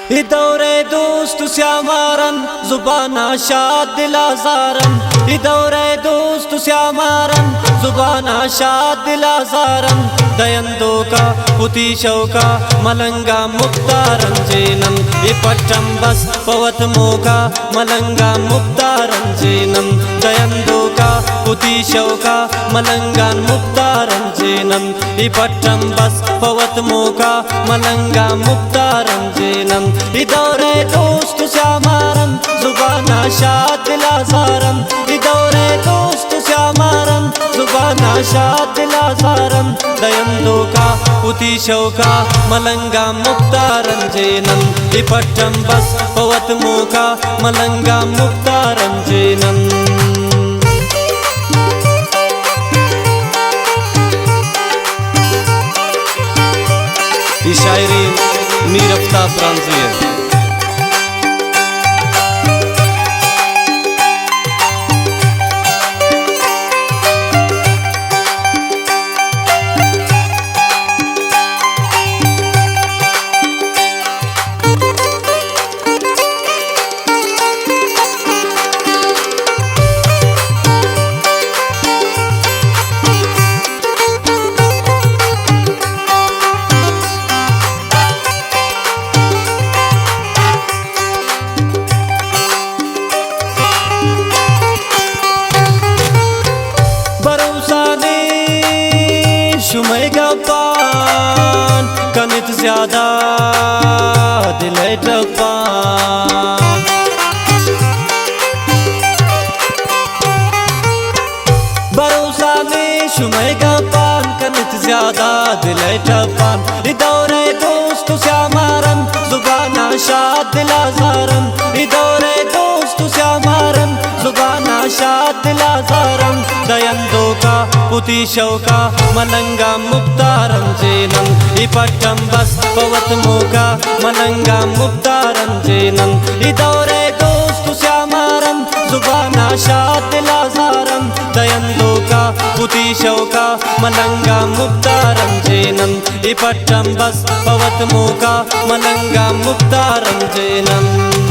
दौरे दोस्त श्यामारन जुबाना शाद दिलाजारन दौरे दोस्त श्यामारन जुबाना शाद दिलाजारन दयंदो का पुती शौका मलंगा मुक्तारन जेनम पट्टम बस पवत मोका मलंगा मुक्तारन जेनम दयंदो का पुती शौका मलंगा मुक्तारन जेनम पट्टम बस पवत मोका मलंगा मुक्तारन जेनम दौरे दोस्त श्यामारन जुबाना शाद दिलाजारन दौरे दोस्त श्यामारन जुबाना शाद दिलाजारन दयंदो का पुती शौका मलंगा मुक्तारन जेनम पट्टम बस पवत मोका मलंगा मुक्तारन जेनम। शायरी मीर आफ्ताब रांझी है। शुमै गपान कनित ज्यादा दिले टपान भरोसा ने शुमै गपान कनित ज्यादा दिले टपान दौरे दोस्त श्यामारन जुबाना शाद दिलाजारन दौरे दोस्त श्यामारन जुबाना शाद दिलाजारन दयंदो का पुती शौका मलंगा मुक्तारन जेनम पट्टम बस पवत मोका मलंगा मुक्तारन जेनम दौरे दोस्त श्यामारन जुबाना शाद दिलाजारन दयंदो का पुती शौका मलंगा मुक्तारन जेनम पट्टम बस पवत मोका मलंगा मुक्तारन जेनम।